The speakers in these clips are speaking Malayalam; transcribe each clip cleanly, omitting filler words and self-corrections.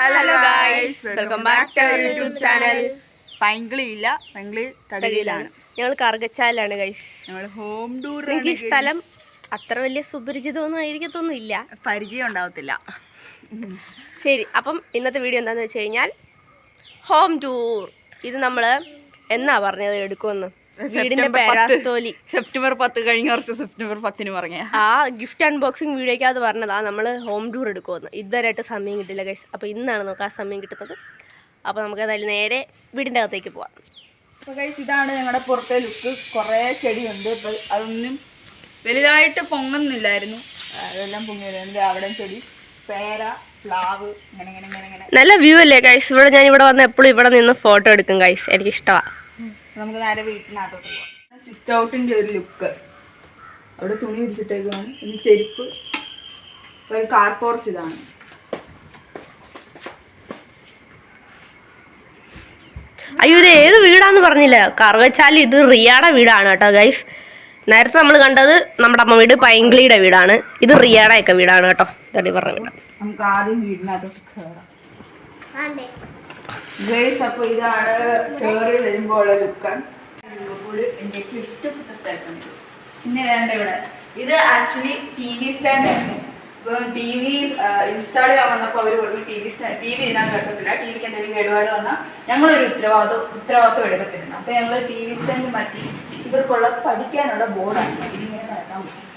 Hello guys, welcome back to our YouTube channel. പൈങ്കിളി ഇല്ല, പൈങ്കിളി തടയിലാണ്. ഞങ്ങൾ കറുകച്ചാലാണ് ഗൈസ്. ഞങ്ങൾ ഹോം ടൂർ. ഈ സ്ഥലം അത്ര വലിയ സുപരിചിതമൊന്നും ആയിരിക്കത്തൊന്നും ഇല്ല, പരിചയം ഉണ്ടാവത്തില്ല. ശരി, അപ്പം ഇന്നത്തെ വീഡിയോ എന്താണെന്ന് വെച്ച് കഴിഞ്ഞാൽ ഹോം ടൂർ. ഇത് നമ്മൾ എന്നാ പറഞ്ഞത് എടുക്കുമെന്ന്? വീടിന്റെ പേരാസ്തോലി സെപ്റ്റംബർ 10 കഴിഞ്ഞ വർഷം സെപ്റ്റംബർ 10 പറഞ്ഞ ആ ഗിഫ്റ്റ് അൺബോക്സിങ് വീഡിയോക്കകത്ത് പറഞ്ഞതാ നമ്മൾ ഹോം ടൂർ എടുക്കുമെന്ന്. ഇതുവരെയായിട്ട് സമയം കിട്ടില്ല ഗൈസ്. അപ്പോൾ ഇന്നാണ് നമുക്ക് ആ സമയം കിട്ടുന്നത്. അപ്പോൾ നമുക്ക് അതായത് നേരെ വീടിൻ്റെ അകത്തേക്ക് പോവാം. അപ്പോൾ ഗൈസ്, ഇതാണ് ഞങ്ങളുടെ പുറത്തെ ലുക്ക്. കുറേ ചെടിയുണ്ട്. ഇപ്പോൾ അതൊന്നും വലുതായിട്ട് പൊങ്ങുന്നില്ലായിരുന്നു, അതെല്ലാം പൊങ്ങി വരുന്നത്. അവിടെ ചെടി, പേര, പ്ലാവ്, ഇങ്ങനെ നല്ല വ്യൂ അല്ലേ ഗൈസ്? ഞാൻ ഇവിടെ വന്ന് എപ്പോഴും ഇവിടെ നിന്ന് ഫോട്ടോ എടുക്കും ഗൈസ്, എനിക്കിഷ്ടമാണ്. നമുക്ക് നേരെ വീട്ടിനകത്തോട്ട് പോകാം. സിറ്റ് ഔട്ടിൻ്റെ ഒരു ലുക്ക്. അവിടെ തുണി വിരിച്ചിട്ടേക്കാണ്. ഇനി ചെരുപ്പ്, ഒരു കാർ പോർച്ച്. ഇതാണ് അയ്യോ, ഇത് ഏത് വീടാന്ന് പറഞ്ഞില്ല. കറുകച്ചാൽ ഇത് റിയാടെ വീടാണ് കേട്ടോ ഗൈസ്. നേരത്തെ നമ്മൾ കണ്ടത് നമ്മുടെ അമ്മ വീട് പൈങ്കിളിയുടെ വീടാണ്. ഇത് റിയാടെ ഒക്കെ വീടാണ് കേട്ടോ. പറഞ്ഞ വീട്. നമുക്ക് ആദ്യം വീടിനകത്തോട്ട് കയറാം ഗൈസ്. അപ്പോൾ ഇതാണ് കയറി വരുമ്പോൾ ലുക്ക്. എൻ്റെ ഏറ്റവും ഇഷ്ടപ്പെട്ട സ്ഥലമാണ്. പിന്നെ വേണ്ട ഇവിടെ ഇത് ആക്ച്വലി TV സ്റ്റാൻഡാണ്. ഇപ്പം TV ഇൻസ്റ്റാൾ ചെയ്യാൻ വന്നപ്പോൾ അവർ പറഞ്ഞു TV ഇതിനകത്ത് വെക്കത്തില്ല, TVക്ക് എന്തെങ്കിലും കേടുപാട് വന്നാൽ ഞങ്ങളൊരു ഉത്തരവാദിത്വം എടുക്കത്തില്ല. അപ്പോൾ ഞങ്ങൾ TV സ്റ്റാൻഡ് മാറ്റി ഇവർക്കുള്ള പഠിക്കാനുള്ള ബോർഡാണ്. ഇതിങ്ങനെ നടക്കാൻ പറ്റും.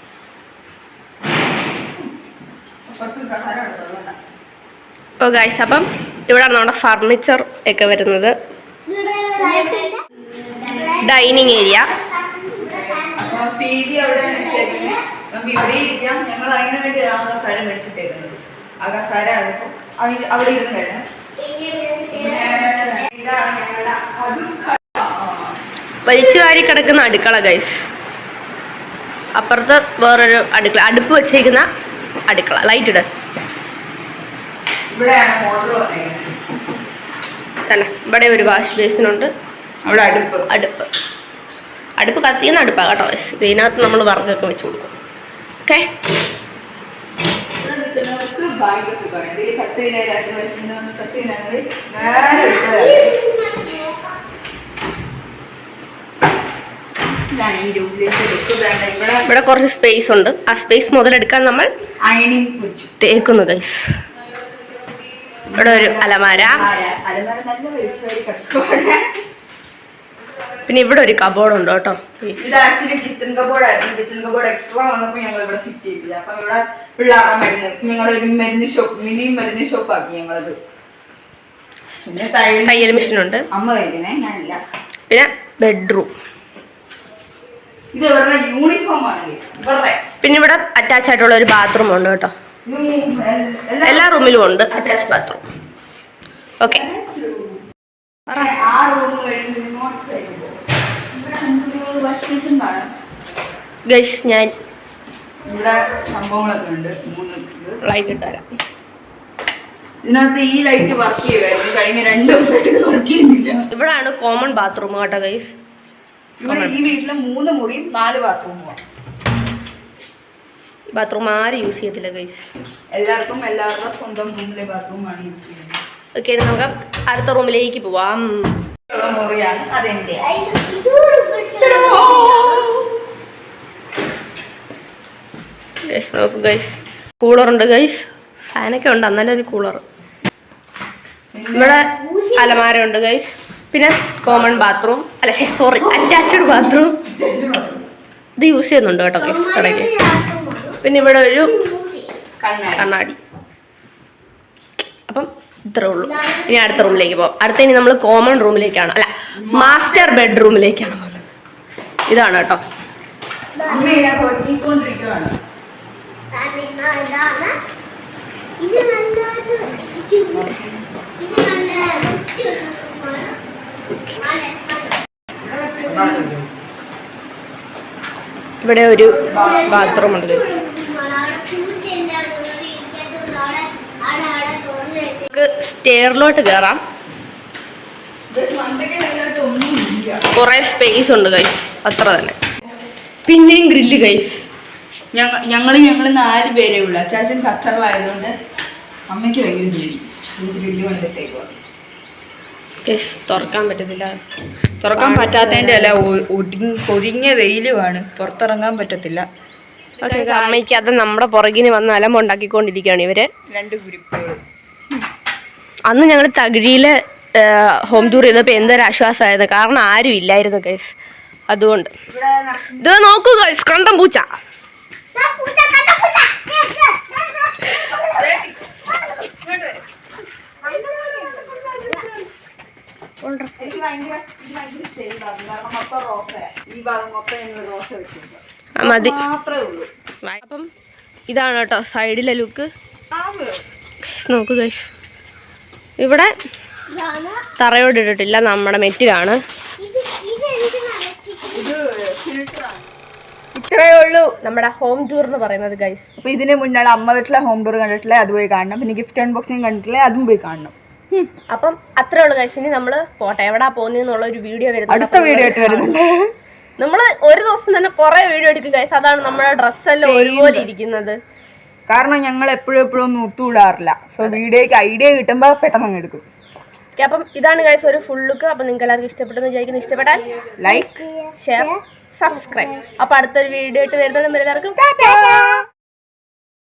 പുറത്തൊരു കസാര എടുത്തോളൂ. ഓ ഗൈസ്, അപ്പം ഇവിടെയാണ് നമ്മുടെ ഫർണിച്ചർ ഒക്കെ വരുന്നത്. Dining area. അപ്പോൾ TV അവിടെയാണ് വെച്ചേക്കുന്നത്. നമുക്ക് ഇവിടെ ഇരിക്കാം. ഞങ്ങൾ അതിന് വേണ്ടി ആ കസാര മേടിച്ചിട്ടേക്കുന്നത്. ആ കസാര അവിടെ ഇരുന്ന് കഴിഞ്ഞാൽ വലിച്ചു വാരി കിടക്കുന്ന അടുക്കള ഗൈസ്. അപ്പുറത്ത് വേറൊരു അടുക്കള, അടുപ്പ് വെച്ചേക്കുന്ന അടുക്കള. ലൈറ്റ് ഇട്. തന്നെ ഇവിടെ ഒരു വാഷ് ബേസിനുണ്ട്. അവിടെ അടുപ്പ് കത്തിയുന്ന അടുപ്പാണ് കേട്ടോ. ഇതിനകത്ത് നമ്മൾ വറകൊക്കെ വെച്ച് കൊടുക്കും. ഓക്കെ, ഇവിടെ കുറച്ച് സ്പേസ് ഉണ്ട്. ആ സ്പേസ് മുതലെടുക്കാൻ നമ്മൾ തേക്കുന്നു ഗൈസ്. ഇവിടെ ഒരു അലമാര, പിന്നെ ഇവിടെ ഒരു കബോർഡ് ഉണ്ട് കേട്ടോ. ഇത് ആക്ച്വലി കിച്ചൺ കബോർഡായിരുന്നു. കിച്ചൺ കബോർഡ് എക്സ്ട്രാ വന്നപ്പോൾ ഞങ്ങൾ ഇവിടെ ഫിറ്റ് ചെയ്യില്ല. അപ്പം ഇവിടെ പിള്ളേരുടെ മരുന്ന്, ഞങ്ങളൊരു മരുന്ന് ഷോപ്പ്, മിനി മരുന്ന് ഷോപ്പാക്കി ഞങ്ങളത്. പിന്നെ തയ്യൽ മെഷീൻ ഉണ്ട്. അമ്മ തയ്ക്കുന്നേ, ഞാനില്ല. പിന്നെ ബെഡ്റൂം. ഇത് ഇവരുടെ യൂണിഫോം ആണ്. പിന്നെ ഇവിടെ അറ്റാച്ച് ആയിട്ടുള്ള ഒരു ബാത്റൂം ഉണ്ട് കേട്ടോ. എല്ലാ റൂമിലും ഉണ്ട് അറ്റാച്ച് ബാത്റൂം. ഓക്കെ, ഗൈസ് ഞാൻ ഇവിടെ സംഭവങ്ങളൊക്കെ ഉണ്ട്. 3 ലൈറ്റ് ഇട്ട് തരാം. ഇതിനകത്ത് ഈ ലൈറ്റ് വർക്ക് ചെയ്യുമായിരുന്നു. കഴിഞ്ഞ 2 ദിവസമായിട്ട് വർക്ക് ചെയ്യുന്നില്ല. ഇവിടാണ് കോമൺ ബാത്റൂം കേട്ടോ ഗൈസ്. ഇവിടെ ഈ വീട്ടില് 3 മുറിയും 4 ബാത്റൂമുമാണ്. ബാത്റൂം ആരും യൂസ് ചെയ്യത്തില്ല ഗൈസ്. എല്ലാവരുടെ സ്വന്തം റൂമിലെ ബാത്റൂമാണ് യൂസ് ചെയ്യുന്നത്. ഓക്കെ, നമുക്ക് അടുത്ത റൂമിലേക്ക് പോവാം. മുറിയാണ് അതെന്റെ. നോക്കൂ ഗൈസ്, കൂളറുണ്ട് ഗൈസ്. ഫാനൊക്കെ ഉണ്ട്, എന്നാലും ഒരു കൂളർ. ഇവിടെ അലമാര ഉണ്ട് ഗൈസ്. പിന്നെ കോമൺ ബാത്റൂം, അല്ല സോറി, അറ്റാച്ച്ഡ് ബാത്റൂം. ഇത് യൂസ് ചെയ്യുന്നുണ്ട് കേട്ടോ ഗൈസ് ഇടയ്ക്ക്. പിന്നെ ഇവിടെ ഒരു കണ്ണാടി. അപ്പം ഇത്രേ ഉള്ളൂ. ഇനി അടുത്ത റൂമിലേക്ക് പോകാം. ഇനി നമ്മൾ കോമൺ റൂമിലേക്കാണ്, അല്ല മാസ്റ്റർ ബെഡ്റൂമിലേക്കാണ് പോകുന്നത്. ഇതാണ് കേട്ടോ. ഇവിടെ ഒരു ബാത്റൂം ഉണ്ട് ഗൈസ്. സ്റ്റെയറിലോട്ട് കയറാം. കുറെ സ്പേസ് ഉണ്ട് ഗൈസ്, അത്ര തന്നെ. പിന്നെയും ഗ്രില്ല് ഗൈസ്. ഞങ്ങൾ 4 പേരേ ഉള്ളൂ. അച്ചാച്ചൻ ഖത്തറിലായതുകൊണ്ട് അമ്മയ്ക്ക് ഭയങ്കര പേടി. ഗ്രില്ല് കൊണ്ടിട്ടേക്കോ. തുറക്കാൻ പറ്റത്തില്ല. തുറക്കാൻ പറ്റാത്തതിന്റെ അല്ല, ഒഴിഞ്ഞ വെയിലുമാണ്, പുറത്തിറങ്ങാൻ പറ്റത്തില്ല. അമ്മയ്ക്കത് നമ്മുടെ പുറകിന് വന്ന് അലമ്പുണ്ടാക്കിക്കൊണ്ടിരിക്കുകയാണ് ഇവര്. 2 ഗ്രിപ്പുകൾ. അന്ന് ഞങ്ങൾ തകഴിയിലെ ഹോം ടൂർ ചെയ്തപ്പോൾ എന്തൊരു ആശ്വാസമായത്, കാരണം ആരും ഇല്ലായിരുന്നു ഗൈസ്. അതുകൊണ്ട് ഇത് നോക്കൂ ഗൈസ്, കണ്ടം പൂച്ച. എനിക്ക് ഭയങ്കര ഇഷ്ടമാണ്, കാരണം മൊത്തം റോസയാ. ഈ ഭാഗം മൊത്തം ഞങ്ങൾ റോസ വെച്ചിട്ടുണ്ട്. മതി മാത്രമേ ഉള്ളൂ. അപ്പം ഇതാണ് കേട്ടോ സൈഡിലെ ലുക്ക്. നോക്കൂ ഗൈസ്, ഇവിടെ തറയോട് ഇട്ടിട്ടില്ല, നമ്മുടെ മെറ്റിലാണ്. ഇത്രയേ ഉള്ളൂ നമ്മുടെ ഹോം ടൂർ എന്ന് പറയുന്നത് ഗൈസ്. അപ്പൊ ഇതിന് മുന്നാൾ അമ്മ വീട്ടിലെ ഹോം ടൂർ കണ്ടിട്ടില്ലേ, അത് പോയി കാണണം. പിന്നെ ഗിഫ്റ്റ് അൺബോക്സിങ് കണ്ടിട്ടില്ലേ, അതും പോയി കാണണം. അപ്പം അത്രേ ഉള്ളു ഗൈസ്. ഇനി നമ്മള് പോട്ടെ, എവിടാ പോകുന്നുള്ള ഒരു വീഡിയോ വരുന്നത്, അടുത്ത വീഡിയോ ആയിട്ട് വരുന്നുണ്ട്. നമ്മള് ഒരു ദിവസം തന്നെ കുറെ വീഡിയോ എടുക്കും ഗൈസ്. അതാണ് നമ്മുടെ ഡ്രസ്സെല്ലാം ഒരുപോലെ ഇരിക്കുന്നത്. കാരണം ഞങ്ങൾ എപ്പോഴും ഒന്നും ഒത്തുകൂടാറില്ല. സോ വീഡിയോക്ക് ഐഡിയ കിട്ടുമ്പോ പെട്ടെന്ന് അങ്ങ് എടുക്കും. അപ്പം ഇതാണ് ഗൈസ് ഒരു ഫുൾ ലുക്ക്. അപ്പൊ നിങ്ങൾക്ക് എല്ലാവർക്കും ഇഷ്ടപ്പെട്ടെന്ന് വിചാരിക്കുന്നു. ഇഷ്ടപ്പെട്ടാൽ ലൈക്ക്, ഷെയർ, സബ്സ്ക്രൈബ്. അപ്പൊ അടുത്തൊരു വീഡിയോ ആയിട്ട് വരുന്നത് എല്ലാവർക്കും